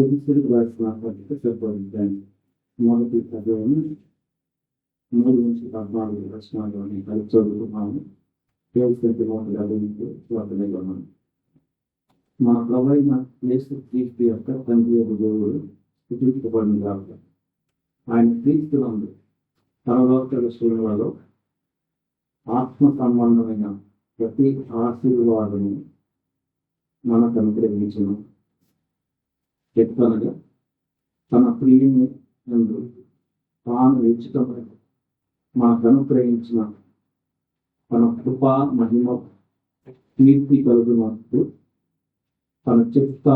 తెలుగు రాసిన పత్రిక చెప్పబడింది. మొదటి అధ్యాయం 3-14 వచనాల్లోని కలిసి చదువుకున్నాము. దేవుడి మొదటి అధ్యాయం మన ప్రభువైన యేసుక్రీస్తు యొక్క తండ్రి యొక్క దేవుడు స్తుతించబడిన గాక. ఆయన క్రీస్తునందు పరలోక శ్రేణులలో ఆత్మ సంబంధమైన ప్రతి ఆశీర్వాదము మనకు అనుగ్రహించును. చెప్తానగా తన ప్రియుని నందు తాను ఉచితమై మనకు అనుగ్రహించిన తన కృపా మహిమ కీర్తి కలుగునట్టు తన చిత్త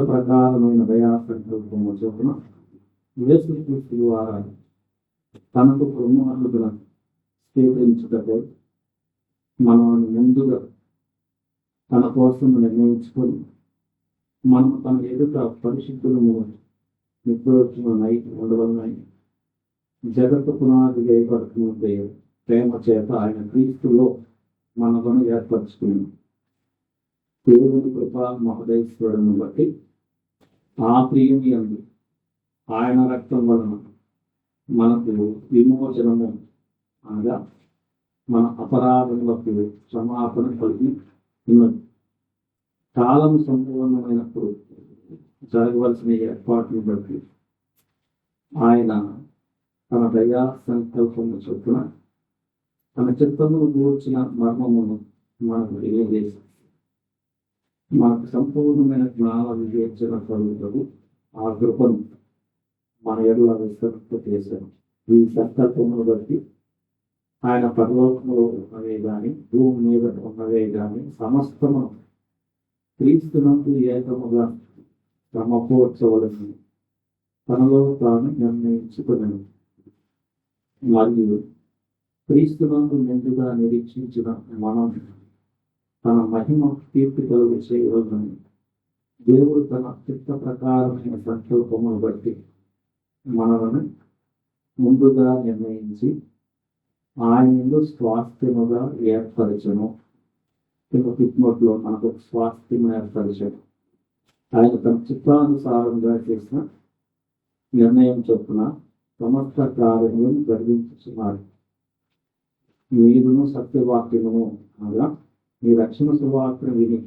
ప్రకారమైన దయా సంకల్పము చొప్పున యేసుక్రీస్తు ద్వారా తనకు ప్రణాళికలను స్వీకరించుటకై మనల్ని ముందుగా తన కోసం నిర్ణయించుకొని మనం తన ఎదుట పరిశుద్ధులము నిర్దోషములై ఉండవలనై జగత్తు పునాది వేయబడుతున్న ప్రేమ చేత ఆయన క్రీస్తులో మనలను ఏర్పరచుకున్నాం. దేవుని కృప మహోదయశ్వరుని బట్టి ఆ ప్రియుని యందు ఆయన రక్తం వలన మనకు విమోచనము అనగా మన అపరాధములకు క్షమాపణ కలిగి ఉన్నది. కాలం సంపూర్ణమైనప్పుడు జరగవలసిన ఏర్పాటును బట్టి ఆయన తన దయా సంకల్పము చొప్పున తన చిత్తమును గూర్చిన మర్మమును మనకు తెలియజేసి మనకు సంపూర్ణమైన జ్ఞాన వివేచన కలుగుటకు ఆ కృపను మన ఎడల విస్తరింప చేశారు. ఈ సంకల్పమును బట్టి ఆయన పరలోకములో ఉన్నవే గాని భూమి మీద ఉన్నవే గాని సమస్తము క్రీస్తునందు ఏకముగా సమకూర్చవలెను తనలో తాను నిర్ణయించుకున్నాను. మరియు క్రీస్తునందు మెండుగా నిరీక్షించిన మనం తన మహిమ కీర్తి కలుగు చేయవలనని దేవుడు తన చిత్త ప్రకారమైన సంకల్పమును బట్టి మనలను ముందుగా నిర్ణయించి ఆయన స్వాస్థ్యముగా ఏర్పరచను. పిట్నోట్లో మనకు స్వాస్థ్యం ఏర్పరచను. ఆయన తన చిత్తానుసారంగా చేసిన నిర్ణయం చొప్పున సమస్త కార్యములను జరిగించుతున్నారు. మీరును సత్యవాక్యమును అనగా మీ రక్షణ సువార్తను విని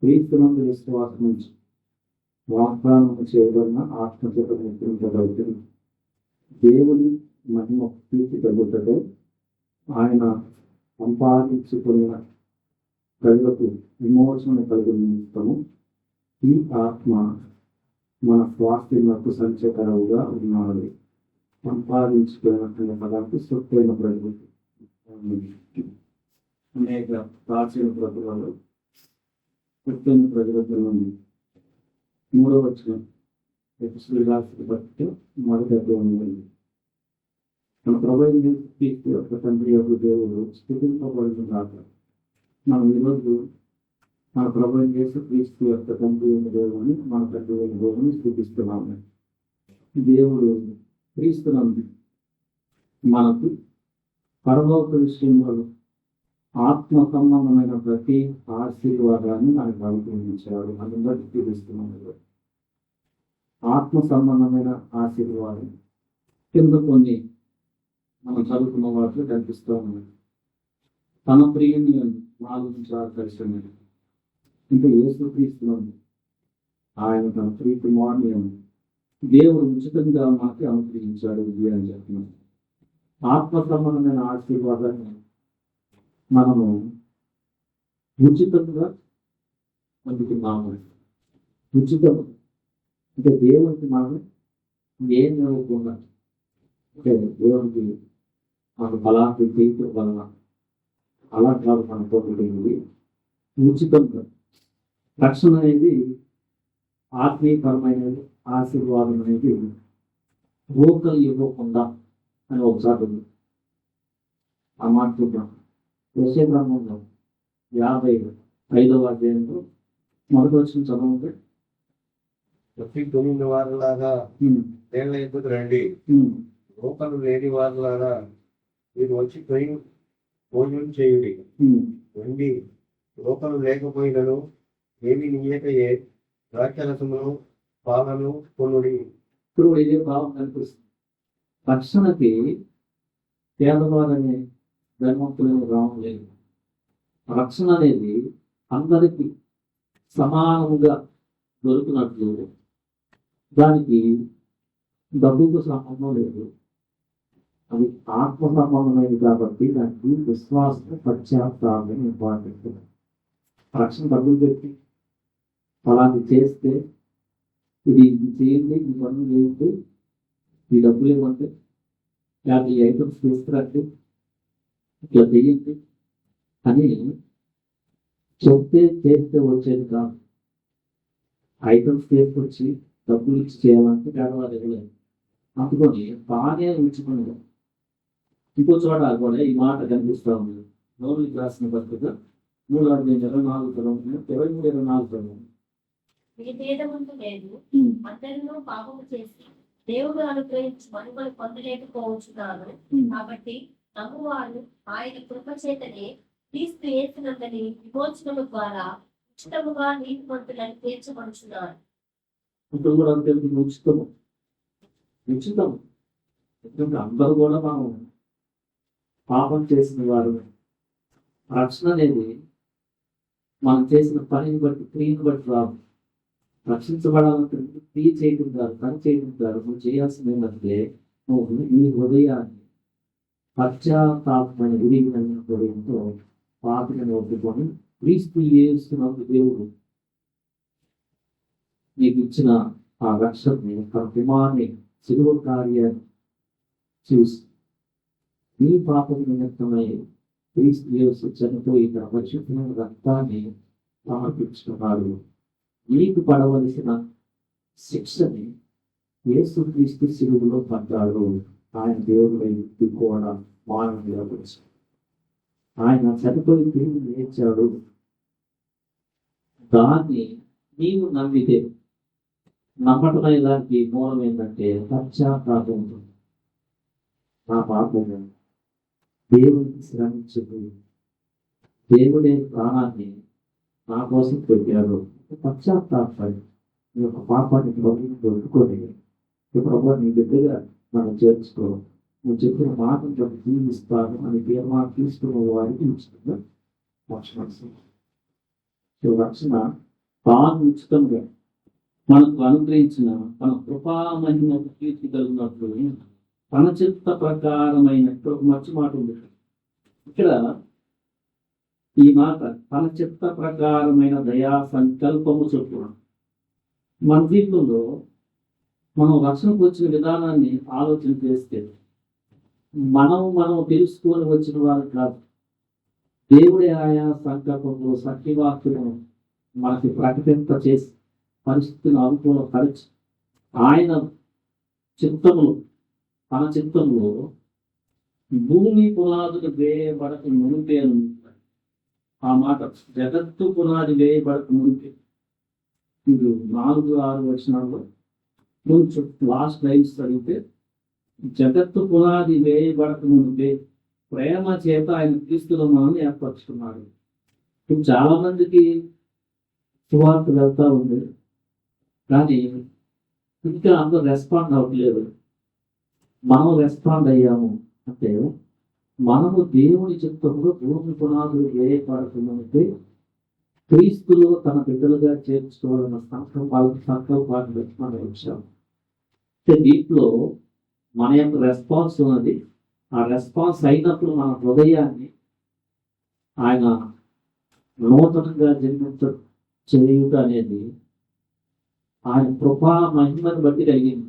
క్రీస్తునందు విశ్వాసం నుంచి వాగ్దానము చేయబడిన ఆత్మచేత నింపించగలుగుతుంది. దేవుని మహిమ కీర్తి కలుగుటతో ఆయన సంపాదించుకున్న ప్రజలకు విమోచన కలిగిన నిమిత్తము ఈ ఆత్మ మన స్వాస్థ్యములకు సంచకరవుగా ఉన్నది. సంపాదించుకున్న పదానికి సొత్తైన ప్రజలు అనేక ప్రాచీన ప్రజలలో సొత్తైన ప్రజల నుండి 3వ వచనం ఎపిసోడ్ బట్టి మొదటి ఉంది. మన ప్రభువైన క్రీస్తు యొక్క తండ్రి యొక్క దేవుడు స్తుతింపబడిన గాక. మనం ఈరోజు మన ప్రభువైన యేసుక్రీస్తు యొక్క తండ్రి అయిన దేవుని మన తండ్రి అయిన దేవుని స్తుతిస్తున్నాము. దేవుడు క్రీస్తునందు మనకు పరలోక విషయంలో ఆత్మ సంబంధమైన ప్రతి ఆశీర్వాదాన్ని మనకు అనుగ్రహించాడు. అందరికీ తెలుస్తున్నాడు. ఆత్మ సంబంధమైన ఆశీర్వాదం కింద కొన్ని మనం చదువుకున్న వాటిలో కనిపిస్తూ ఉన్నాయి. తన ప్రియుని 4 దర్శనం ఇంకా యేసుక్రీస్తునందు ఆయన తన ప్రియ కుమారుని దేవుడు ఉచితంగా మనకి అనుగ్రహించాడు అని చెప్తున్నాడు. ఆత్మ సంబంధమైన ఆశీర్వాదాన్ని మనము ఉచితంగా పొందుతున్నాము. ఉచితం అంటే దేవునికి మనం ఏం ఇవ్వకుండా, అంటే దేవునికి మనకు బలాన్ని తీర్చడం వలన అలా కాదు మన పొందుతుంది. ఉచితంగా రక్షణ అనేది ఆత్మీయపరమైనది. ఆశీర్వాదం అనేది రోకలు ఇవ్వకుండా అని ఒకసారి ఉంది. ఆ మాట చూద్దాం. యెషయా 55వ అధ్యాయంలో మొదటి వచ్చిన చదవండి. తొమ్మిది వారులాగా నేల ఎద్దుకు రండి, రోకలు లేని వారులాగా మీరు వచ్చి భోజనం చేయుడి. రండి, రోకలు లేకపోయినను ఏమి నీయకయే ద్రాక్షరసమును పాలను కొనుడి. ఇప్పుడు ఇదే భావం కనిపిస్తుంది. రక్షణకి పేదవారనే ధర్మవంతులనే భావం లేదు. రక్షణ అనేది అందరికీ సమానముగా దొరుకున్నట్లు దానికి డబ్బుకు సంబంధం లేదు. అది ఆత్మ సంబంధమైనది కాబట్టి దానికి విశ్వాసం పశ్చాత్తాపం ఇంపార్టెంట్. రక్షణ డబ్బులు పెట్టి అలాంటి చేస్తే ఇది చేయండి, ఈ పనులు చేయండి, ఈ డబ్బులు ఇవ్వండి, లేకపోతే ఈ ఐటమ్స్ తీసుకురండి, ఇట్లా చేయండి అని చెప్తే చేస్తే వచ్చేది కాదు. ఐటమ్స్ తీసుకొచ్చి డబ్బులు ఇచ్చి చేయాలంటే పేదవారు ఇవ్వలేదు. అందుకని బాగానే ఉంచుకున్నాడు. ఇంకో చోట కూడా ఈ మాట కనిపిస్తూ ఉంది. నోరుకి రాసిన పత్రిక 3:24 మీ భేదముందు లేదు, అందరిలో పాపము చేసి దేవుడు అనుగ్రహించి మనుగలు పొందలేకపోవచ్చున్నాను. కాబట్టి నమ్మువారు ఆయన కృప చేతనే క్రీస్తు యేసునందని విమోచనము ద్వారా ఉచితముగా నీతిమంతులను తీర్చబడుచున్నారు. ఇప్పుడు కూడా అంతే, ఉచితము. ఎందుకంటే అందరూ కూడా మనం పాపం చేసిన వారు. రక్షణ అనేది మనం చేసిన పనిని బట్టి, క్రియని బట్టి రాదు. రక్షించబడాలంటే క్రియ చేయడం కాదు, పని చేయడం కాదు. నువ్వు చేయాల్సింది ఏంటంటే నువ్వు నీ హృదయాన్ని పశ్చాత్తాపమైన విరిగిన హృదయంతో పాపిని ఒప్పుకొని క్రీస్తు యేసునందు దేవుడు నీకు ఇచ్చిన ఆ రక్షణని, తన కుమారుని శిలువ కార్యాన్ని చూసి నీ పాపం నిమిత్తమై క్రీస్తు యేసు చనిపోయి తన పరిశుద్ధమైన రక్తాన్ని సమర్పించుకున్నాడు. నీకు పడవలసిన శిక్షని యేసు క్రీస్తు శిలువలో పడ్డాడు. ఆయన దేవుడి వ్యక్తి కూడా మానవుడిగా వచ్చాడు. ఆయన చనిపోయి తిరిగి లేచాడు. దాన్ని నీవు నమ్మితే, నమ్మటం దానికి మూలం ఏంటంటే పశ్చాత్తాపం. నా పాపము దేవుడికి శ్రమించదు, దేవుడే ప్రాణాన్ని నా కోసం పెట్టాడు. పశ్చాత్తాపడి నీ యొక్క పాపాన్ని ప్రభుత్వం దొరుకుకొని ప్రభు నీ దగ్గర మనం చేర్చుకో, నువ్వు చెప్పిన మాటను బట్టి జీవిస్తాను అని తీర్మానం తీసుకున్న వారికి ఇస్తున్న రక్షణ తాను ఉచితంగా మనకు అనుగ్రహించిన తన కృపా మహిమ కీర్తి కలిగినట్లు తన చిత్త ప్రకారమైన ఒక మంచి మాట ఉంది ఇక్కడ. ఈ మాట తన చిత్త ప్రకారమైన దయా సంకల్పము చొప్పున మన జీవితంలో మనం రక్షణకు వచ్చిన విధానాన్ని ఆలోచన చేస్తే మనం తెలుసుకొని వచ్చిన వారు కాదు. దేవుడి ఆయా సంకల్పంలో సత్యవాక్యము మనకి ప్రకటింప చేసి పరిస్థితిని అనుకూలపరిచి ఆయన చిత్తములు, తన చిత్తంలో భూమి పునాదులు వేయబడక మునిపే. ఆ మాట జగత్తు పునాది వేయబడక మునిపే. మీరు 4-6 వచనాల్లో కొంచెం లాస్ట్ లైన్స్ చదివితే, జగత్తు పునాది వేయబడక మునిపే ప్రేమ చేత ఆయన క్రీస్తులో మనల్ని ఏర్పరచుకున్నాడు. ఇప్పుడు చాలా మందికి సువార్త వెళ్తా ఉంది, కానీ ఇంకా అందరూ రెస్పాండ్ అవ్వట్లేదు. మనం రెస్పాండ్ అయ్యాము అంటే మనము దేవుని చిత్తంలో భూమి పునాదులు వేయబడుతుందంటే క్రీస్తులో తన బిడ్డలుగా చేర్చుకోవాలన్న సంకల్పాన్ని మనం వచ్చాము. అంటే దీంట్లో మన యొక్క రెస్పాన్స్ ఉన్నది. ఆ రెస్పాన్స్ అయినప్పుడు మన హృదయాన్ని ఆయన నూతనంగా చేయుట అనేది ఆయన కృపా మహిమను బట్టి కలిగింది.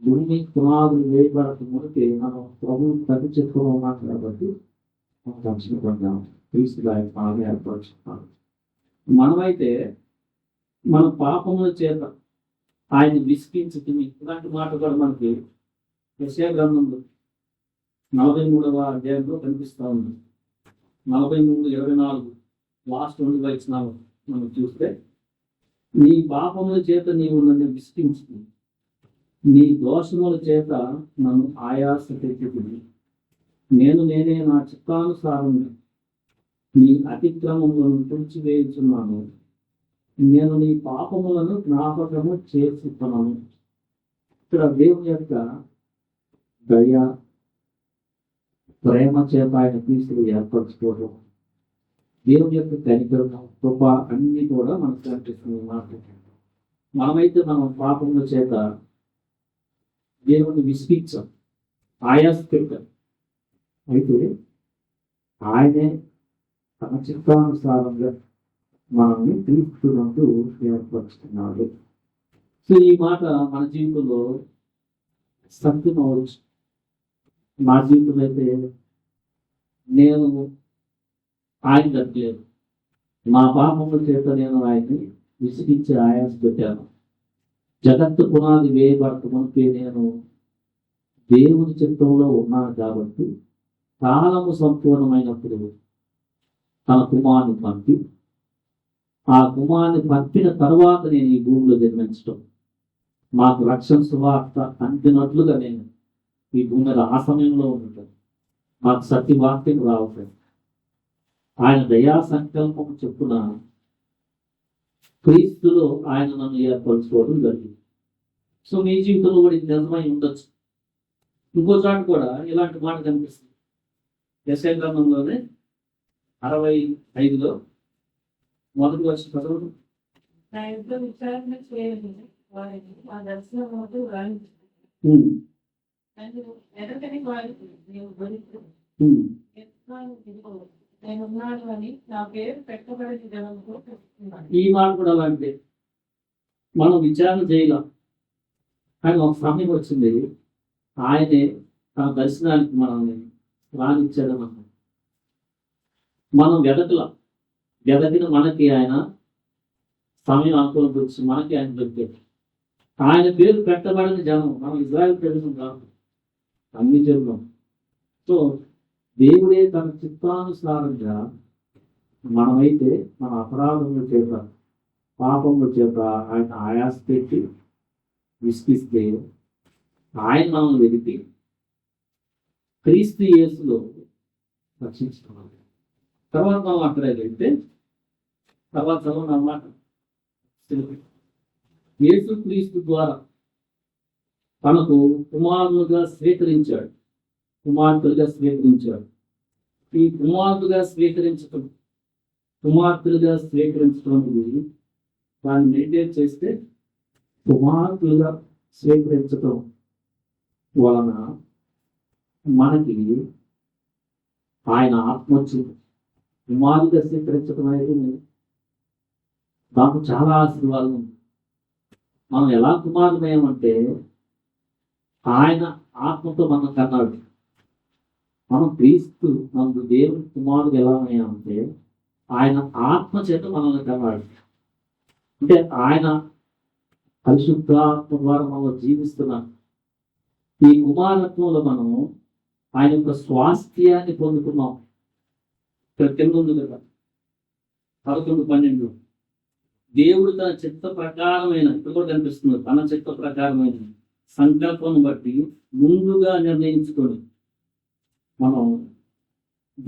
భూమి పునాదులు వేయబడక మునిపే మనం ప్రభువు తగ్గి చెప్పుకుని ఉన్నాం కాబట్టి మనం రక్షణ పొందాము. క్రీస్తు ఆయన ఏర్పరుచుకున్నాడు. మనమైతే మన పాపముల చేత ఆయన విసిగించుకుని, ఇలాంటి మాట కూడా మనకి యెషయా గ్రంథంలో 43వ అధ్యాయంలో కనిపిస్తూ ఉంది. 43:24 లాస్ట్ 2 వచనాలు మనం చూస్తే, నీ పాపముల చేత నీవు నన్ను విసిగించుకుని, నీ దోషముల చేత నన్ను ఆయాస తెచ్చుకుని, నేనే నా చిత్తానుసారంగా నీ అతిక్రమములను తుడిచివేయుచున్నాను, నేను నీ పాపములను జ్ఞాపకము చేసుకున్నాను. ఇక్కడ దేవుని యొక్క దయ, ప్రేమ చేత ఆయన తీసుకుని ఏర్పరచుకోవడం, దేవుని యొక్క కనికరణ, కృప అన్ని కూడా మనకు కనిపిస్తుంది. మనమైతే మనం పాపముల చేత దేవుని విసిగించాం, ఆయాసపెట్టాం. అయితే ఆయనే తన చిత్తానుసారంగా మనల్ని తీసుకున్నట్టు ఏర్పరుచుకున్నాడు. సో ఈ మాట మన జీవితంలో సత్యం అవ్వచ్చు. నా జీవితంలో అయితే నేను ఆయన తగ్గలేదు. నా పాపముల చేత నేను ఆయన్ని విసిగించి ఆయాస పెట్టాను. జగత్తు పునాది వేయబడక మునిపే నేను దేవుని చిత్తంలో ఉన్నాను కాబట్టి కాలము సంపూర్ణమైనప్పుడు తన కుమారుని పంపి, ఆ కుమారుని పంపిన తర్వాత నేను ఈ భూమిలో జన్మించడం, మాకు రక్షణ సువార్త అందినట్లుగా నేను ఈ భూమి మీద ఆ సమయంలో ఉండటం, మాకు సత్యవాక్యం రావటం, ఆయన దయా సంకల్పం చెప్పున క్రీస్తులో ఆయన నన్ను ఏర్పరచుకోవడం జరిగింది. సో మీ జీవితంలో కూడా ఇది నిజమై ఉండొచ్చు. ఇంకోసారి కూడా ఇలాంటి మాట కనిపిస్తుంది. యెషయా గ్రంథంలోనే 65లో మొదటి వచ్చిన చదువు. నా యుద్ధ విచారణ చేయని వారిని ఆ దర్శనం వద్ద వ్రాయించు. నన్ను ఎదగని వారికి నీవు బలిస్తూ నేనున్నాను అని నా పేరు పెట్టబడిన జనంతో చెప్తున్నాను. ఈ మాట కూడా అలాంటిదే. మనం విచారణ చేయలేం, కానీ ఒక సమయం వచ్చింది ఆయనే తన దర్శనానికి మనల్ని రానిచ్చాడని అన్నాడు. మనం వెదకిన మనకి ఆయన సమయం అనుకూలం వచ్చి మనకి ఆయన దొరికాడు. ఆయన పేరు పెట్టబడిన జనం, మనం ఇజ్రాయెల్ ప్రజలు కాదు, అన్ని జనం. సో దేవుడే తన చిత్తానుసారంగా మనమైతే మన అపరాధముల చేత, పాపముల చేత ఆయన ఆయాస పెట్టి విసిగిస్తే ఆయన మనల్ని వెతికి క్రీస్తు యేసులో రక్షించుకున్నాం. తర్వాత మనం అక్కడ వెళ్తే తర్వాత చదవడం అన్నమాట. యేసు క్రీస్తు ద్వారా తనకు కుమారులుగా స్వీకరించాడు, కుమార్తెలుగా స్వీకరించాడు. ఈ కుమార్తెలుగా స్వీకరించడం దాన్ని మెయింటైన్ చేస్తే కుమార్తెలుగా స్వీకరించడం వలన మనకి ఆయన ఆత్మ వచ్చింది. కుమారుగా స్వీకరించడం అనేది దాంట్లో చాలా ఆశీర్వాదం ఉంది. మనం ఎలా కుమారుమేమంటే ఆయన ఆత్మతో మనం కన్నాడు. మనం క్రీస్తు మనకు దేవుని కుమారుడు ఎలా అయ్యామంటే ఆయన ఆత్మ చేత మనల్ని కన్నాడు. అంటే ఆయన పరిశుద్ధాత్మ ద్వారా మనం జీవిస్తున్నాం. ఈ కుమారత్వంలో మనం ఆయన యొక్క స్వాస్థ్యాన్ని పొందుకున్నాం. ఇక్కడ కింద ఉంది కదా 11-12, దేవుడు తన చిత్త ప్రకారమైన, ఇప్పుడు కూడా కనిపిస్తుంది, తన చిత్త ప్రకారమైన సంకల్పం బట్టి ముందుగా నిర్ణయించుకొని మనం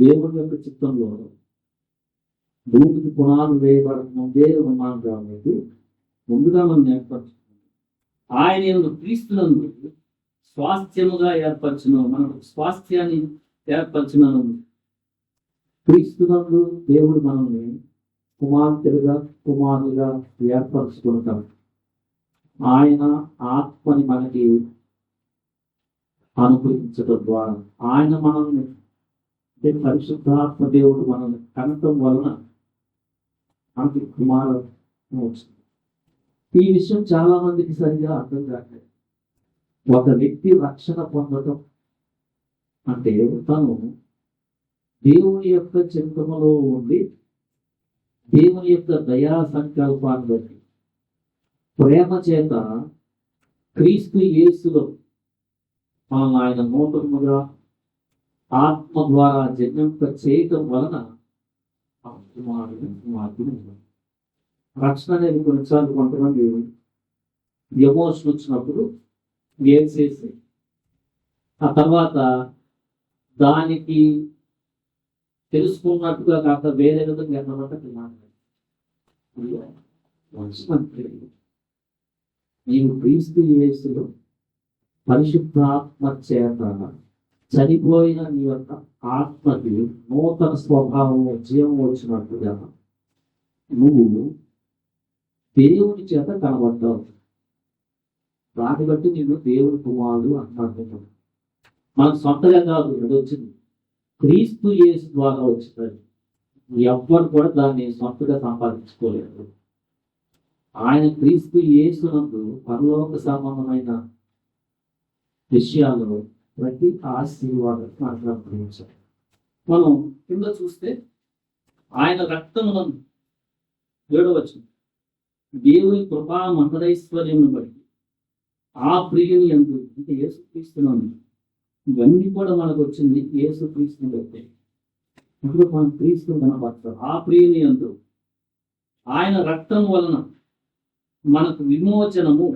దేవుడి యొక్క చిత్తంలో భూమికి పునాదులు వేయబడకముందే ఉన్నాం కాబట్టి ముందుగా మనం ఏర్పరచుకున్నాం. ఆయన క్రీస్తునందు స్వాస్థ్యముగా ఏర్పరచును, మనకు స్వాస్థ్యాన్ని ఏర్పరచునను. క్రీస్తునందు దేవుడు మనల్ని కుమారులుగా ఏర్పరచుకుంటాం. ఆయన ఆత్మని మనకి అనుగ్రహించడం ద్వారా ఆయన మనల్ని, పరిశుద్ధాత్మ దేవుడు మనల్ని కనటం వలన మనకి కుమారు వచ్చింది. ఈ విషయం చాలా మందికి సరిగా అర్థం కాలేదు. ఒక వ్యక్తి రక్షణ పొందడం అంటే తను దేవుని యొక్క చిత్తములో ఉండి దేవుని యొక్క దయా సంకల్పాన్ని బట్టి ప్రేమ చేత క్రీస్తు యేసులో మనం ఆయన నూతనముగా ఆత్మ ద్వారా జన్మింప చేయటం వలన కుమారుడు రక్షణ అనేది కొన్నిసార్లు కొంతమంది ఎమోషన్ వచ్చినప్పుడు వేసేసి ఆ తర్వాత దానికి తెలుసుకున్నట్టుగా కాక వేరే విధంగా ఎన్నమాట వచ్చినట్లే నీవు క్రీస్తు యేసులో పరిశుద్ధాత్మ చేత చనిపోయిన నీ యొక్క ఆత్మకి నూతన స్వభావం జీవం వచ్చినట్టుగా నువ్వు దేవుని చేత కనబడ్డావు. దాన్ని బట్టి నేను దేవుని కుమారుడు అంటున్నాను. మనకు సొంతగా కాదు, అది వచ్చింది క్రీస్తు యేసు ద్వారా వచ్చింది. ఎవ్వరు కూడా దాన్ని సొంతగా సంపాదించుకోలేదు. ఆయన క్రీస్తు యేసునందు పరలోక సంబంధమైన విషయాలు ప్రతి ఆశీర్వాదం మాట్లాడుకోవచ్చు. మనం కింద చూస్తే ఆయన రక్తమునందు 7వ వచనం, దేవుని కృపా మహదైశ్వర్యమును బట్టి ఆ ప్రియుని యందు, అంటే యేసుక్రీస్తునందు, ఇవన్నీ కూడా మనకు వచ్చింది యేసుక్రీస్తుని బట్టి. ఇప్పుడు మనం క్రీస్తు కనపడతాం. ఆ ప్రియుని యందు ఆయన రక్తం వలన మనకు విమోచనము,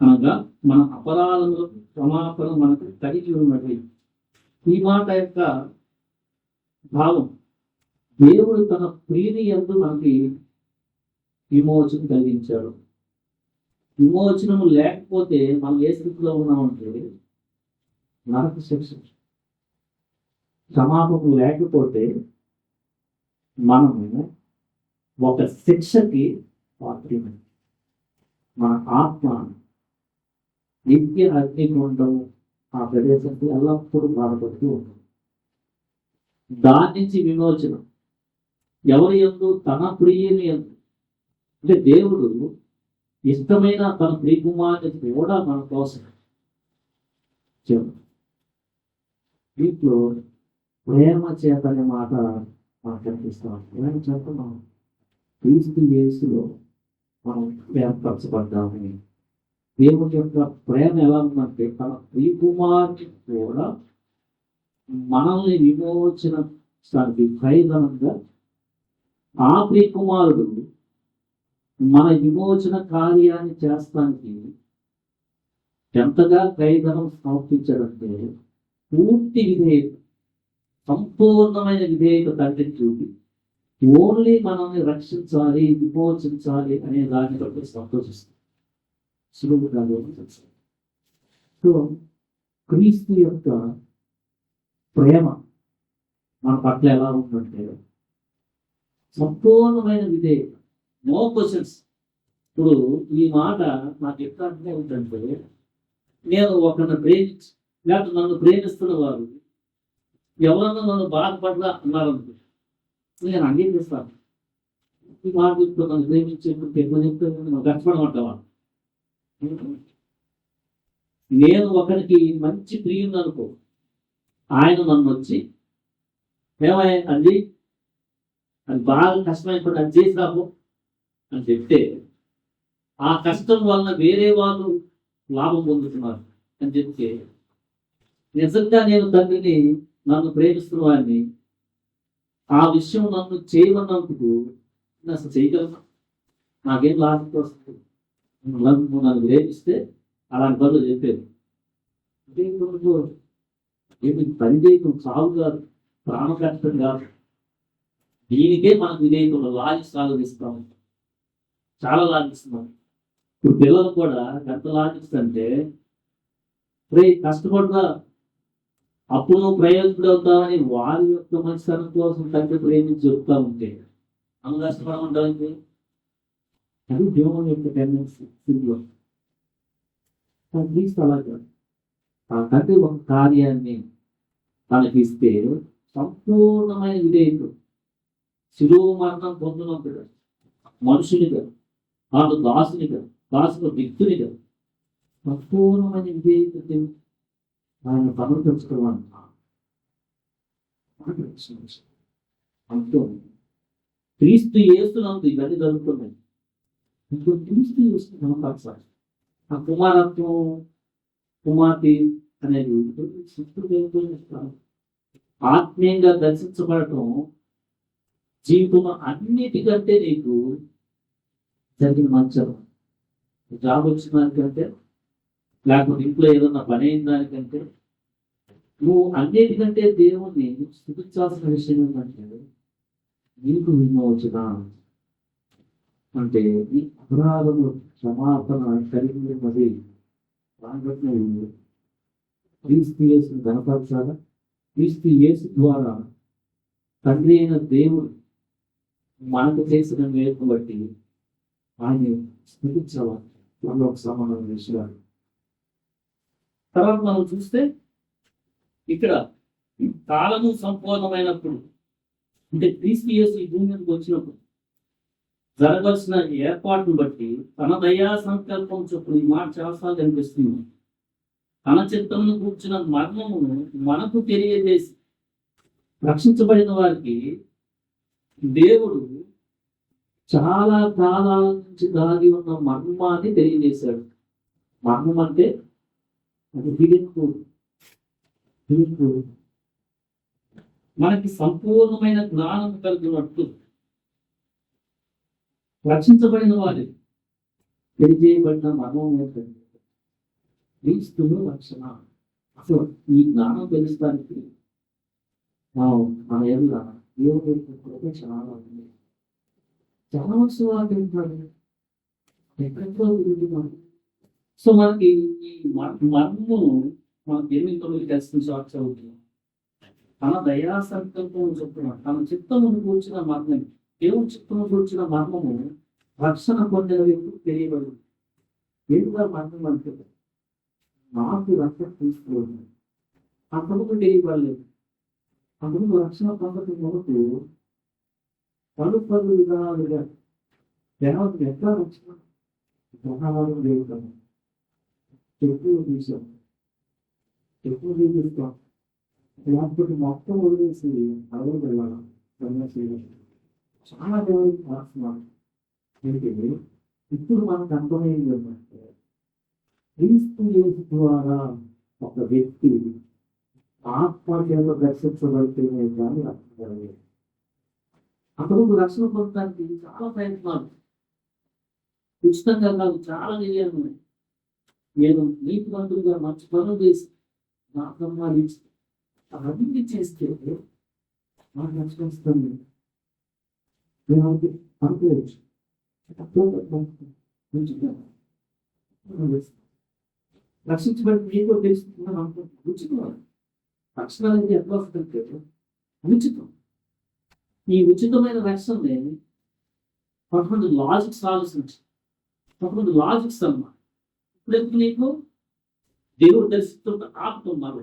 అనగా మన అపరాధములకు క్షమాపణ మనకు కలిగి ఉన్నది. ఈ మాట యొక్క భావం, దేవుడు తన ప్రియుని యందు మనకి విమోచన కలిగించాడు. విమోచనము లేకపోతే మనం ఏ స్థితిలో ఉన్నామంటే నరక శిక్ష. క్షమాపణ లేకపోతే మనము ఒక శిక్షకి పాత్రమే. మన ఆత్మ నిత్య అగ్నిగుండం ఆ ప్రదేశానికి ఎల్లప్పుడూ బాధపడుతూ ఉంటుంది. దాని నుంచి విమోచన ఎవరి యందు? తన ప్రియుని యందు. అంటే దేవుడు ఇష్టమైన తన ప్రియకుమారుని కూడా మన కోసం వీటిలో ప్రేమ చేత అనే మాట మనకు కనిపిస్తాం. ఏమైనా చెప్తున్నాం, క్రీస్తు యేసులో మనం ఏర్పరచబడ్డాము. దేవుడి యొక్క ప్రేమ ఎలా ఉందంటే తన ప్రియకుమారుని కూడా మనల్ని విమోచనకి ఖైదనంగా ఆ ప్రియకుమారుడు మన విమోచన కార్యాన్ని చేస్తానికి ఎంతగా ఖైదనం సమర్పించాడంటే పూర్తి విధేయత, సంపూర్ణమైన విధేయత తండ్రిని చూపి ఓన్లీ మనల్ని రక్షించాలి, విమోచించాలి అనే దాన్ని బట్టి సంతోషిస్తాం. సులువుగా తెలుసు. సో క్రీస్తు యొక్క ప్రేమ మన పట్ల ఎలా ఉందంటే సంపూర్ణమైన విధేయత, నో క్వశ్చన్స్. ఇప్పుడు ఈ మాట నాకు ఎట్లా అంటే ఉందంటే, నేను ఒకరిని ప్రేమించి లేకపోతే నన్ను ప్రేమిస్తున్న వారు ఎవరన్నా నన్ను బాధపడలా అన్నారనుకో, నేను అంగీకరిస్తాను. ఈ మాట ఇప్పుడు నన్ను ప్రేమించేప్పుడు ఎట్లా చెప్తే నువ్వు కష్టపడమంటావా? నేను ఒకరికి మంచి ప్రియుని అనుకో, ఆయన నన్ను వచ్చి ఏమై అది బాగా కష్టమైనప్పుడు అది చేసి రాబో అని చెప్తే ఆ కష్టం వలన వేరే వాళ్ళు లాభం పొందుతున్నారు అని చెప్తే నిజంగా నేను తండ్రిని నన్ను ప్రేమిస్తున్న వాడిని ఆ విషయం నన్ను చేయమన్నందుకు నేను అసలు చేయగలను? నాకేం లాభం వస్తుంది? నన్ను ప్రేమిస్తే అలాంటి పనులు చెప్పారు. ఏమి పని చేయటం చావు కాదు, ప్రాణకష్టం కాదు. దీనికే మనకు విధేయతలు లాజిస్తాము, చాలా లాజిస్తున్నాం. ఇప్పుడు పిల్లలు కూడా ఎంత లాజిస్తుంటే, రే కష్టపడదా అప్పుడు నువ్వు ప్రయోజకుడు అవుతావని వారి యొక్క మంచితనం కోసం తండ్రి ప్రేమించి చెప్తా ఉంటే మనం కష్టపడమంటానికి అది దేవుని యొక్క టెండెన్సీ. అలాగా ఆ తండ్రి ఒక కార్యాన్ని తనకిస్తే సంపూర్ణమైన విధేయత, శిలువ మరణం పొందినప్పుడు మనుషునిగా, వాళ్ళు దాసునిగా, దాసుల వ్యక్తునిగా సంపూర్ణమైన విధేయత ఆయన సమర్పించుకోవాలి. క్రీస్తు యేసునందు ఇవన్నీ జరుగుతున్నాయి. ఇప్పుడు క్రీస్తు యేసు నమ్మకాలి ఆ కుమారత్వం, కుమార్తె అనేది ఆత్మీయంగా దర్శించబడటం జీవితంలో అన్నిటికంటే నీకు జరిగిన మంచం. జాబ్ వచ్చిన దానికంటే, లేకపోతే ఇంట్లో ఏదన్నా పని అయిన దానికంటే, నువ్వు అన్నిటికంటే దేవుణ్ణి స్థుతించాల్సిన విషయం ఏంటంటే నీకు విమోచన. అంటే ఈ అపరాధము క్షమాపణ కలిగి ఉన్నది కాబట్టి క్రీస్తు యేసును కనపరచాలా, క్రీస్తు యేసు ద్వారా తండ్రి అయిన దేవుడు మనకు చేసిన మేలు బట్టి ఆయన స్థితించాలి. మనలో ఒక సమాధానం విషయాలు తర్వాత మనం చూస్తే ఇక్కడ కాలము సంపూర్ణమైనప్పుడు అంటే క్రీస్తు యేసు ఈ భూమి మీదకి వచ్చినప్పుడు జరగాల్సిన ఏర్పాటును బట్టి తన దయా సంకల్పం చొప్పున ఈ మాట చాలాసార్లు కనిపిస్తుంది. తన చిత్తమును కూర్చున్న మర్మమును మనకు తెలియజేసి రక్షించబడిన వారికి దేవుడు చాలా కాలాల నుంచి దాగి ఉన్న మర్మాన్ని తెలియజేశాడు. మర్మం అంటే అది హిడెన్కు మనకి సంపూర్ణమైన జ్ఞానం కలిగినట్టు రక్షించబడిన వారి తెలియజేయబడిన మర్మం ఏంటంటే క్రీస్తును రక్షణ. అసలు ఈ జ్ఞానం తెలుసడానికి మన ఏళ్ళ దేవుడు చాలా ఉంది. చాలా వస్తువులు ఏంటారు ఎక్కడెక్కడో తిరుగుతున్నాడు. సో మనకి ఈ మర్మము మనకి 8-9 సాక్షి అవుతుంది. తన దయా సంకల్పం చెప్తున్నాడు. తన చిత్తమును కూర్చిన మర్మం, దేవుని చిత్తము కూర్చిన మర్మము రక్షణ పొందిన వ్యక్తి తెలియబడి ఏడుగా మర్మం అంటే నాకు రక్షణ తీసుకోవాలి అంతకు తెలియబడలేదు. అందుకు రక్షణ పొందడం మొదటి పలు విధాలుగా జనాలకు ఎట్లా రక్షణ గ్రహణాలు దేవుతాము ఎక్కువ తీసాం ఎక్కువ తీపిస్తాం లేకపోతే మొత్తం వదిలేసి అడవులు వెళ్ళాలి చాలా దేవుడికి రాస్తున్నాడు. ఏంటంటే ఇప్పుడు మనకు అర్థమైంది ఏంటంటే క్రీస్తు యేసు ద్వారా ఒక వ్యక్తి ఆత్మహత్యలో దర్శించబడితేనే కానీ రక్షించలేదు. అప్పుడు రక్షణ పొందడానికి చాలా ప్రయత్నాలు ఉచితంగా కాదు చాలా చేయాలి. నేను నీతి మంత్రులుగా మంచి పనులు చేసి నా అర్థం అవన్నీ చేస్తే నాకు రక్షణ ఇస్తుంది. నేను అనుకోవచ్చు రక్షించబడి మీకు తెలుసుకున్నాను అనుకుంటున్నాను. ఉచితం రక్షణ అనేది ఎట్లా వస్తుంది? ఉచితం. ఈ ఉచితమైన రక్షణని కొంతమంది లాజిక్స్ ఆలోచించి కొంతమంది లాజిక్స్ అన్నమాట. ఇప్పుడు నీకు దేవుడు దర్శిస్తుంటే ఆపుతున్నారు.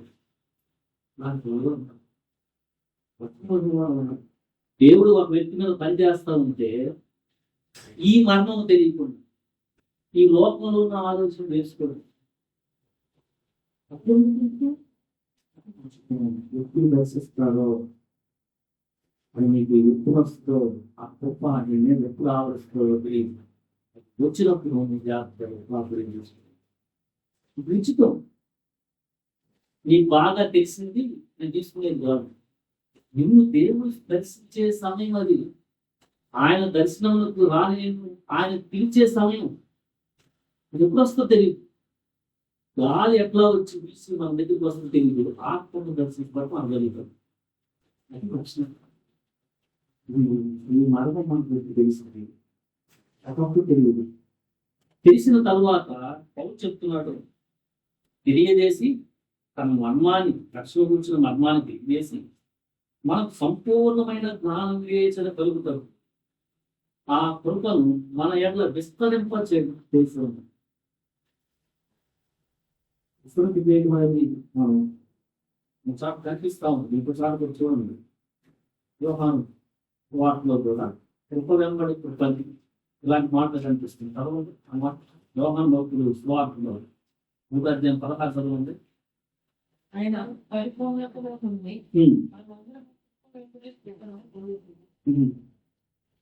దేవుడు ఒక వ్యక్తి మీద పనిచేస్తా ఉంటే ఈ మర్మం తెలియకుండా ఈ లోకంలో ఉన్న ఆలోచన వేసుకోండి. ఎప్పుడు దర్శిస్తారో అని మీకు ఎప్పుడు వస్తుందో ఆ గొప్ప నేను ఎప్పుడు ఆవరిస్తుందో తెలియదు. వచ్చినప్పుడు నీ జాగ్రత్తగా ఉచితం. నీకు బాగా తెలిసింది నేను తీసుకునేది కాదు. నిన్ను దేవుడు దర్శించే సమయం అది. ఆయన దర్శనంలోకి రాని ఆయన పిలిచే సమయం అది ఎప్పుడు వస్తుందో తెలియదు. గాలి ఎట్లా వచ్చి పిలిచి మన దగ్గరికి వస్తుందో తెలియదు. ఆత్మను దర్శించబడి మనం కలుగుతాం. అది రక్షణ. ఈ మరణం మనకు తెలిసింది, ఒకప్పుడు తెలియదు. తెలిసిన తర్వాత పౌలు చెప్తున్నాడు, తెలియజేసి తన మర్మాన్ని రక్షణ గురించిన మర్మాన్ని తెలియజేసి మనకు సంపూర్ణమైన జ్ఞానం వివేచన కలుగుతారు. ఆ కృపను మన ఎడల విస్తరింప చేస్తుంది. మనం ఒకసారి కనిపిస్తా ఉంది. ఇంకోసారి కూడా చూడండి, యోహాను వాటిలో కూడా కృప వెంబడి కృపని ఇలాంటి మాటలు కనిపిస్తుంది. తర్వాత ఆ మాట యోహాను భక్తులు స్వార్థంలో 3:16 ఉంది. ఆయన పరిపూర్ణతలో ఉంది.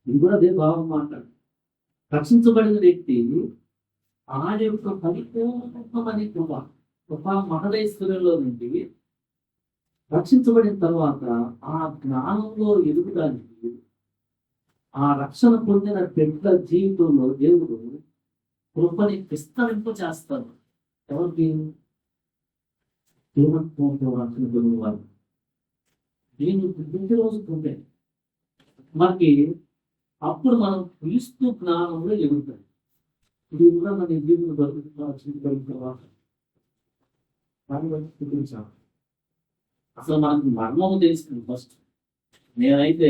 ఇది కూడా అదే భావం మాట్లాడు. రక్షించబడిన వ్యక్తి ఆయన యొక్క పరిపూర్ణమని కృప మహదేశ్వరంలో నుండి రక్షించబడిన తర్వాత ఆ జ్ఞానంలో ఎదుగుదానికి ఆ రక్షణ పొందిన బిడ్డ జీవితంలో దేవుడు కృపని విస్తరింప చేస్తారు. ఎవరికి? దేవునితో రక్షణ పొందిన వారు. నేను ప్రతిరోజు పొందే మనకి అప్పుడు మనం క్రీస్తు జ్ఞానంలో ఎదుగుతాం. ఇది కూడా మన జీవితంలో దొరుకుతుందా చూపించాం. అసలు మనకు మర్మము తెలిసింది ఫస్ట్. నేనైతే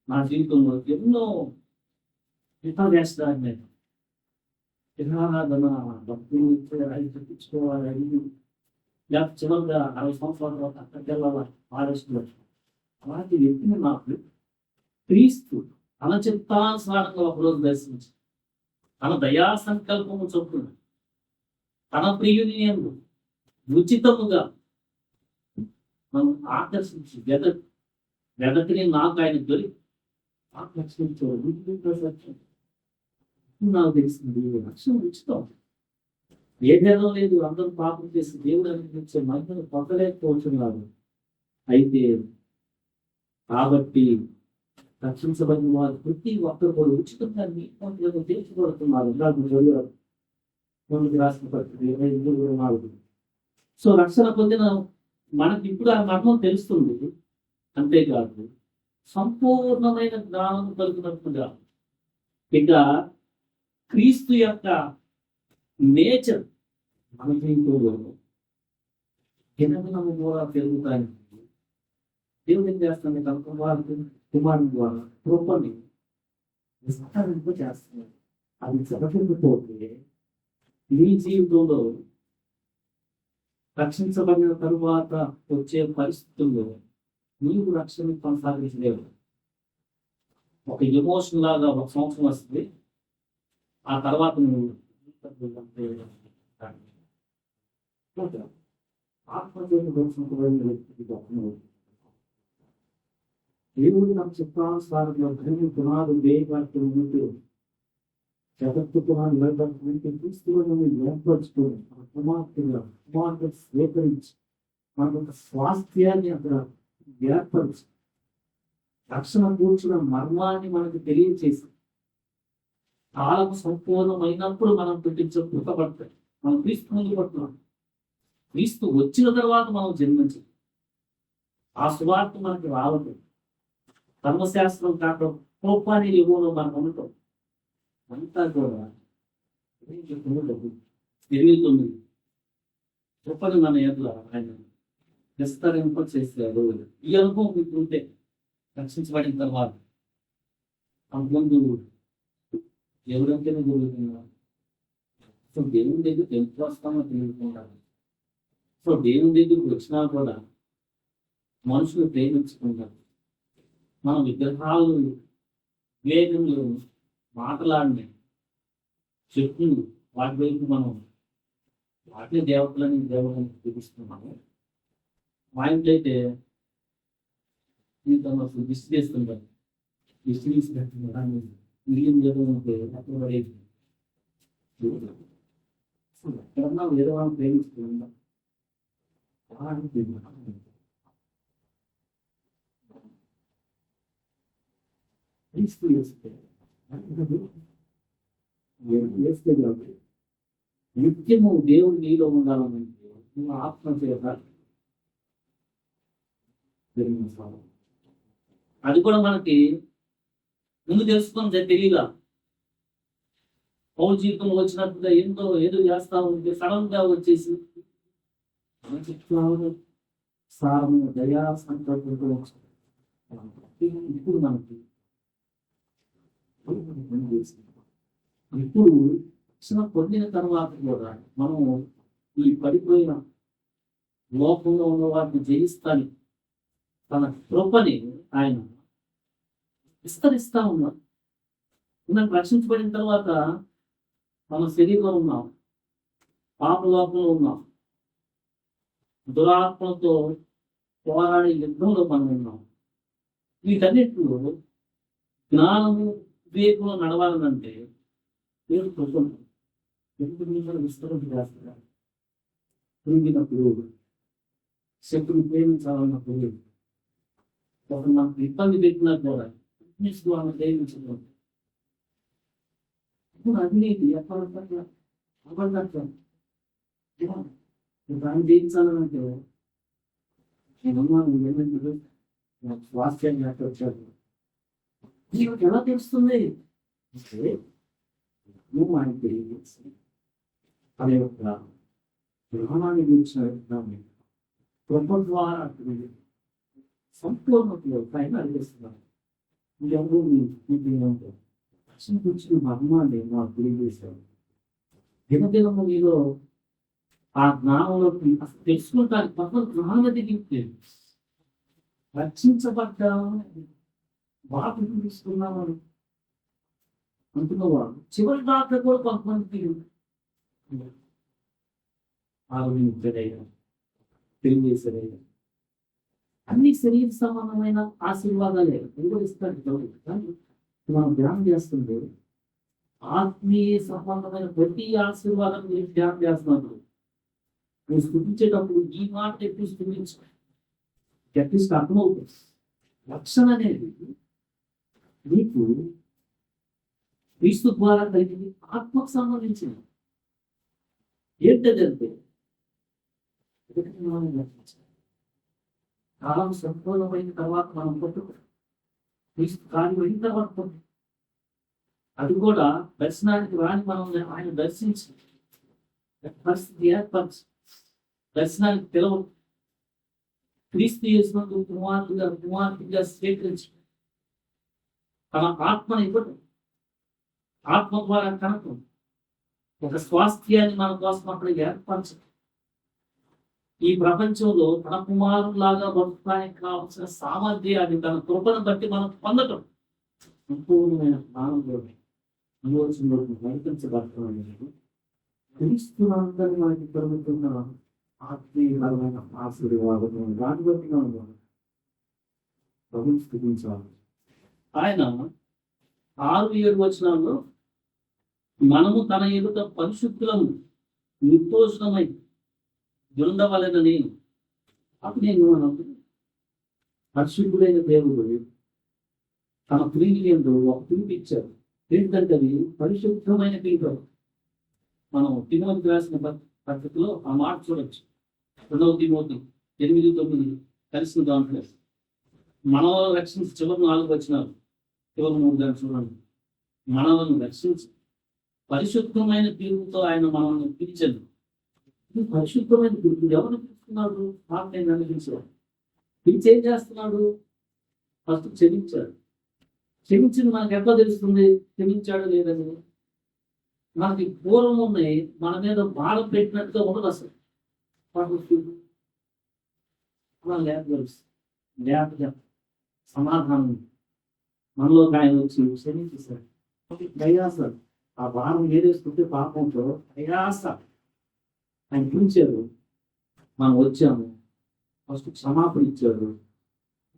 నా జీవితంలో ఎన్నో ఇతర చేస్తాను. నేను విధానాదన భక్తులు అది చెప్పించుకోవాలి, అది లేకపోతే చివరిగా 60 సంవత్సరాల తర్వాత అక్కడికి వెళ్ళాలి ఆలోచించవచ్చు. అలాంటి వ్యక్తిని నాకు క్రీస్తు తన చిత్తానుసారంగా ఒకరోజు దర్శించి తన దయా సంకల్పము చొప్పున తన ప్రియుని యందు ఉచితముగా మనం ఆకర్షించి వెదటిని నాకు ఆయన దొరికి ఆకర్షించారు. నాకు తెలిసింది రక్షణ ఉచితం. ఏ భేదం లేదు. అందరూ పాపం చేసి దేవుడు అనిపించే మహిళను పొందలేకపోతున్నారు. అయితే కాబట్టి రక్షించబడిన వారు ప్రతి ఒక్కరు కూడా ఉచితంగా తీర్చిపడుతున్నారు. రాసిన పరిస్థితి 23-24. సో రక్షణ పొందిన మనకి ఇప్పుడు ఆ మర్మం తెలుస్తుంది. అంతేకాదు సంపూర్ణమైన జ్ఞానం కలిగినట్టుగా ఇక క్రీస్తు యొక్క నేచర్ మన జీవితంలో దినదినము కూడా పెరుగుతాయి. దేవుడు ఏం చేస్తాను తన కుమారుని ద్వారా కృపని విస్తరింప చేస్తున్నాడు. అది జరగకపోతే నీ జీవితంలో రక్షించబడిన తరువాత వచ్చే పరిస్థితుల్లో నీవు రక్షణ కొనసాగించలేవు. ఒక ఎమోషన్ లాగా ఒక సంవత్సరం వస్తుంది, ఆ తర్వాత నువ్వు ఆత్మహత్య దేవుడు నాకు చిత్తానుసారంలో పునాదు వేయబడుతూ జగత్తు పునాదు వేయబడుతూ తీసుకుని ఏర్పరచుకొని కుమార్తె స్వీకరించి మనకు ఒక స్వాస్థ్యాన్ని అక్కడ ఏర్పరిచి రక్షణ కూర్చున్న మర్మాన్ని మనకు తెలియచేసి కాలం సంపూర్ణమైనప్పుడు మనం కృతపడతాయి. మనం క్రీస్తు ముందు పడుతున్నాం. క్రీస్తు వచ్చిన తర్వాత మనం జన్మించాలి. ఆ సువార్త మనకి రావట్లేదు. ధర్మశాస్త్రం కాక కోపాన్ని ఇవ్వలో మనం ఉండటం అంతా కూడా 29 గొప్పది మన ఎదుల ఆయన విస్తరింప చేశారు. ఈ అనుభవం మీకు ఉంటే రక్షించబడిన తర్వాత అంతకుముందు ఎవరంటేనే జరుగుతున్నారు. సో దేవుని దగ్గర ఎంత వస్తామో తెలుసుకుంటారు. సో దేవుని దగ్గరికి వచ్చినా కూడా మనుషులు ప్రేమించుకుంటారు. మన విగ్రహాలు వేగంలో మాటలాడినాయి చెప్పు వాటి వైపు మనం వాటిని దేవతలని దేవుళ్ళని చూపిస్తున్నాము. మా ఇంట్లో అయితే అసలు దిష్టి చేస్తుంటారు. దిష్టి తీసుకుంటున్నారు మిగిలిన జరుగుతుంటే అక్కడ పడేది ఎక్కడన్నా వేరే వాళ్ళని ప్రేమించుకుంటాం. నిత్యము దేవుడు నీలో ఉండాలంటే నువ్వు ఆత్మ చేత అది కూడా మనకి ముందు తెలుసుకుంటే తెలియదా. పౌరు జీవితంలో వచ్చినట్టుగా ఏదో చేస్తా ఉంటే సడన్ గా వచ్చేసి సారము దయా సంకల్పంతో ఇప్పుడు మనకి ఇప్పుడు రక్షణ పొందిన తర్వాత కూడా మనం ఈ పడిపోయిన లోకంలో ఉన్న వాటిని జయిస్తాని తన కృపని ఆయన విస్తరిస్తా ఉన్నాడు. మనం రక్షించబడిన తర్వాత మన శరీరంలో ఉన్నాం, పాపలోకంలో ఉన్నాం, దురాత్మలతో పోరాడే యుద్ధంలో మనం ఉన్నాం. వీటన్నిటిలో జ్ఞానము వివేకంలో నడవాలనంటే దేవుడు కృపను ఎందుకు విస్తరింపు చేస్తున్నారు. పెరిగినప్పుడు శక్తులు ప్రేమించాలన్నప్పుడు ఒక మనకు ఇబ్బంది పెట్టినా కూడా వాళ్ళని ప్రేమించడం ఇప్పుడు అవినీతి అబద్ధం దాన్ని జయించాలంటే స్వాస్థ్యాన్ని వచ్చారు. నీకు ఎలా తెలుస్తుంది అంటే నువ్వు ఆయన తెలియజేసి తన యొక్క గ్రహణాన్ని గురించిన విధానం కృప ద్వారా అతను సంపూర్ణతలో పైన అడిగిస్తున్నాను ఎవరు మీకు రక్షణ గురించిన మర్మాన్ని మాకు తెలియజేశారు. దినదినము మీలో ఆ జ్ఞానంలోకి అసలు తెలుసుకుంటానికి పక్కన జ్ఞానం దిగింది. రక్షించబడ్డా వాటిని తీసుకున్నామని అంటున్నవాడు చివరి దాకా కూడా కొంతమందికి ఆరోగ్యం తెలియజేశారయ్యా. అన్ని శరీర సమానమైన ఆశీర్వాదాలే ఎందుకు ఇస్తాడు దేవుడు. కానీ మనం ధ్యానం చేస్తుంటే ఆత్మీయ సంబంధమైన ప్రతి ఆశీర్వాదం గురించి ధ్యానం చేస్తున్నప్పుడు నువ్వు స్థుతించేటప్పుడు ఈ మాట ఎప్పుడు స్థుతించు అట్లీస్ట్ అర్థమవుతుంది. రక్షణ అనేది నీకు క్రీస్తు ద్వారా కలిగింది, ఆత్మకు సంబంధించింది. ఏంటంటే కాలం సంపూర్ణమైన తర్వాత మనం పట్టుకుంటాం. క్రీస్తు కార్యం అయిన తర్వాత పొందుతాం. అది కూడా దర్శనానికి రాని మనం ఆయన దర్శించి పరిస్థితి ఏర్పరచు దర్శనానికి పిలవదు. క్రీస్తు చేసినందుకు కుమార్తెగా స్వీకరించి తన ఆత్మను ఇవ్వడం, ఆత్మ ద్వారా కనకం ఒక స్వాస్థ్యాన్ని మన కోసం అక్కడ ఏర్పరచడం, ఈ ప్రపంచంలో తన కుమారులాగా బతుకానికి కావాల్సిన సామర్థ్యాన్ని తన కృపను బట్టి మనం పొందటం సంపూర్ణమైన జ్ఞానంలో ఆలోచనలోకి నడిపించబడుతున్నాం. క్రీస్తులందరూ మనకి కలుగుతున్న ఆత్మీయమైన ఆశీర్వాదం దాన్ని బట్టి మనం ప్రభువుని స్తుతించాలి. ఆయన 6-7 వచనాల్లో మనము తన ఎదుట పరిశుద్ధులము నిర్దోషమై ఉండవలెనని అప్పుడు నేను పరిశుద్ధుడైన దేవుడు తన ప్రియుని యందు ఒక పిలుపు ఇచ్చారు. ఏంటంటే అది పరిశుద్ధమైన పిలుపు. మనం తిమోతికి రాసిన పద్ధతిలో ఆ మాట చూడొచ్చు. 2 తిమోతి 8-9 కలిసిన దాంట్లో మనలో రక్షించి చివరి 4 వచనాలు చివరి 3 దాన్ని చూడండి. మనలను రక్షించి పరిశుద్ధమైన పిలుపుతో ఆయన మనల్ని పిలిచాడు. పరిశుద్ధమైన పిలుపు ఎవరు పిలుస్తున్నాడు? ఆత్మీయ అనిపించాడు. పిలిచి ఏం చేస్తున్నాడు? ఫస్ట్ క్షమించాడు. క్షమించింది మనకు ఎట్లా తెలుస్తుంది క్షమించాడు లేదని? మనకి పూర్వం ఉన్నాయి మన మీద భారం పెట్టినట్టుగా ఉండదు అసలు. లేక సమాధానం మనలోకి ఆయన వచ్చి క్షమించేశాడు. ప్రయాస ఆ భారం ఏదేసుకుంటే పాపంతో ప్రయాస ఆయన పిలిచారు. మనం వచ్చాము, ఫస్ట్ క్షమాపణ ఇచ్చాడు.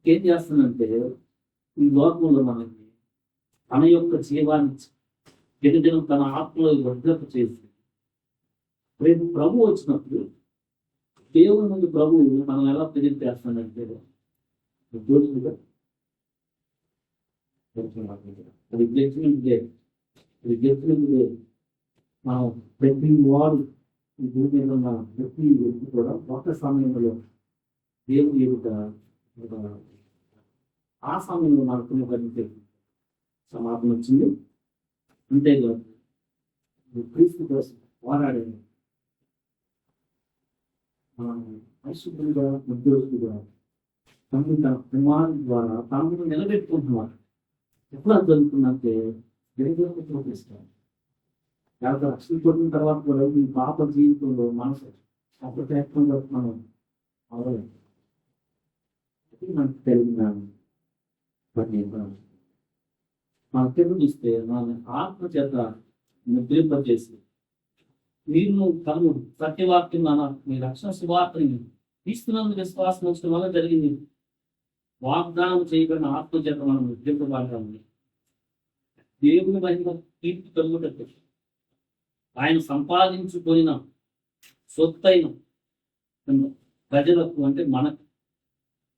ఏం చేస్తానంటే ఈ లోకంలో మనకి తన యొక్క జీవాన్ని దినదినం తన ఆత్మలో భద్రత చేసి రేపు ప్రభు వచ్చినప్పుడు దేవుని ముందు ప్రభు మనం ఎలా ప్రజెంట్ చేస్తానంటే అది జడ్జిమెంట్ డే. అది జడ్జిమెంట్ డే. మనం ప్రతి వాడు ఈ భూమి మీద ఉన్న ప్రతి వ్యక్తి కూడా ఒక సమయంలో దేవుని ఎదుట ఆ సమయంలో మనకు సమాపన వచ్చింది. అంతేకాదు క్రీస్తు కోసం పోరాడాను. పరిశుద్ధులుగా ఉద్యోగులుగా తమను తన కుమారుల ద్వారా తమను నిలబెట్టుకుంటున్నారు. ఎట్లా జరుగుతుందంటే దేవుడికి చూపిస్తారు. రక్షణ పొందిన తర్వాత కూడా ఈ పాప జీవితంలో మనసు అప్రత్యేకంగా మనం అవలేదు. మనకు తెలియదు. మన తెలుగు ఇస్తే మన ఆత్మ చేత నిద్రింపజేసి మీరు తను సత్యవాక్యం మీ రక్షణ సువార్తని తీసుకున్నందుకు విశ్వాసం ఉంచడం వల్ల జరిగింది. వాగ్దానం చేయబడిన ఆత్మ చేత మనం నిద్రింపబడాలి. దేవుని మహిమ కీర్తి కలుగుటట్టు ఆయన సంపాదించుకున్న సొత్తైన ప్రజలకు అంటే మనకు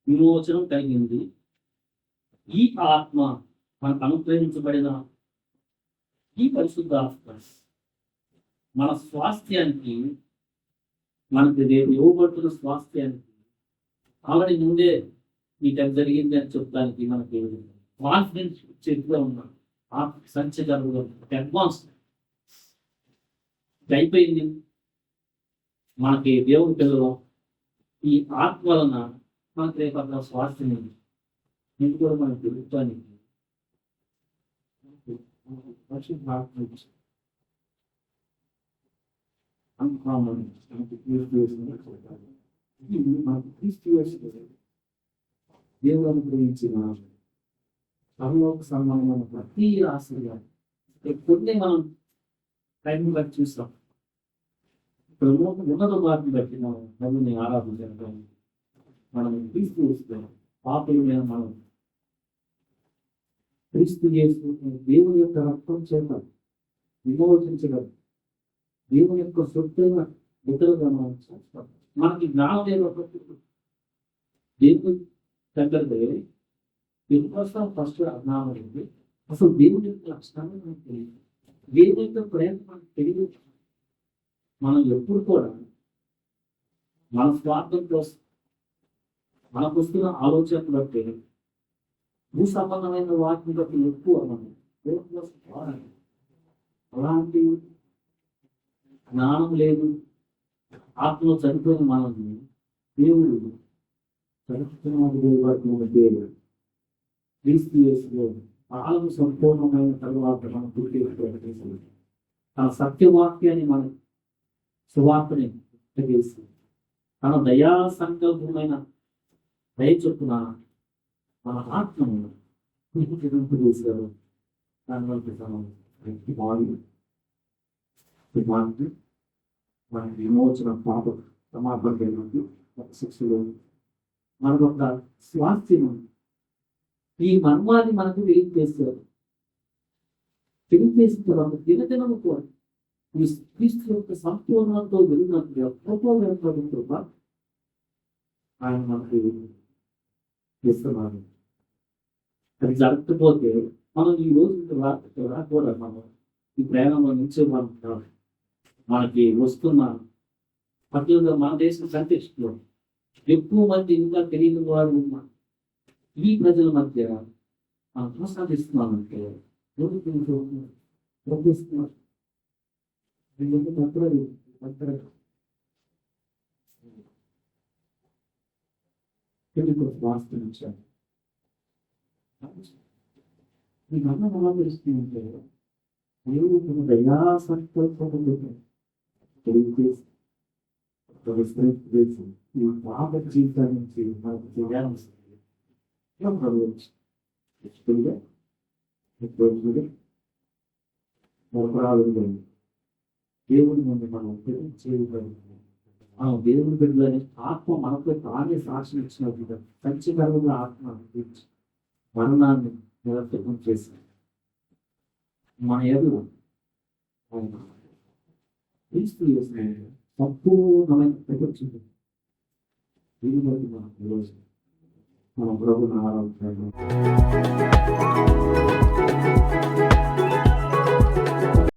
విమోచనం కలిగింది. ఈ ఆత్మ మనకు అనుగ్రహించబడిన ఈ పరిశుద్ధ ఆత్మ మన స్వాస్థ్యానికి మనకి రేపు ఇవ్వబడుతున్న స్వాస్థ్యానికి ఆల్రెడీ ముందే మీకు అది జరిగింది అని చెప్పడానికి మనకి కాన్ఫిడెన్స్ చేతిలో ఉన్నాం. సంచగలుగుతాం అడ్వాన్స్ అయిపోయింది. మనకి దేవుడి పిల్లలు ఈ ఆత్మ వలన మనకి రేపు అట్లా స్వాస్థ్యం ఉంది. ఇది కూడా మనకి ప్రభుత్వానికి దేవుడు అనుగ్రహించిన సర్వలోక సన్మానమైన ప్రతి ఆశ్రయాలు కొన్ని మనం టైం బట్టి చూస్తాం. ఇప్పుడు ఉన్నత వాటిని బట్టి మనం ప్రభుని ఆరాధించడం, మనం క్రీస్తు వస్తాం పాపల మీద మనం క్రీస్తు చేసుకుంటున్న దేవుని యొక్క రక్తం చేత విమోచించడం, దేవుని యొక్క సొత్తైన ఇతరులుగా మనం చేస్తాం. మనకి జ్ఞానం లేనప్పుడు దేవుని దగ్గర ఎందుకోసం ఫస్ట్ అజ్ఞానం ఉంది. అసలు దేవుని యొక్క లక్షణాలు మనకు తెలియదు, దేవుని యొక్క ప్రయత్నం మనకు తెలియదు. మనం ఎప్పుడు కూడా మన స్వార్థం కోసం మనకు వస్తున్న ఆలోచనలు బట్టి భూ సంబంధమైన వాటిని బట్టి ఎక్కువ మనం దేవుని కోసం పోరాడాలి. అలాంటి జ్ఞానం లేదు, ఆత్మలో చనిపోయిన మనల్ని దేవుడు చనిపోతున్న దేవుడు క్రీస్తు యేసులో కాలం సంపూర్ణమైన తర్వాత మనం గుర్తింపు తన సత్యవాక్యాన్ని మనం సువార్తని తెలిసి తన దయా సంకల్పమైన దయ చొప్పున మన ఆత్మను చేశారు. మన విమోచన పాప సమాపంలో శిక్షలో మనకొక స్వాస్థ్యం. ఈ మర్మాన్ని మనకు తెలియజేస్తారు. తెలియజేసిన తర్వాత దినదినము కూడా ఈ క్రీస్తు యొక్క సంపూర్ణంతో వెలిగినట్టుగా కృప ఆయన మనకు ఇస్తున్నారు. అది జరగకపోతే మనం ఈ రోజు కూడా మనం ఈ ప్రయాణంలో నుంచే మనం మనకి వస్తున్న పట్ల మన దేశం సంతరిస్తులో ఎక్కువ మంది ఇంకా తెలియని వారు ఉన్నారు. ఈ ప్రజల మధ్య మనం కొనసాగిస్తున్నామంటే ప్రవర్తిస్తున్నారు. వాస్తవించారు. ఈ గమనం ఎలా తెలుస్తుందంటే దేవుడు దయా సంకల్పం ఈ పాప జీవితం నుంచి మనకు చేయాల్సి దేవుడి ముందు మనం చేయగలుగుతాం. మనం దేవుడి బిడ్డలని ఆత్మ మనతో తానే సాక్షి ఇచ్చినట్టుగా సంచకరంగా ఆత్మ అనిపించి మరణాన్ని నిరర్థకం చేసి మన ఎదురు క్రీస్తు చేసిన సంపూర్ణమైన ప్రపంచం దీని బట్టి మనం ఈరోజు మన ప్రభుని ఆరాధించాలి.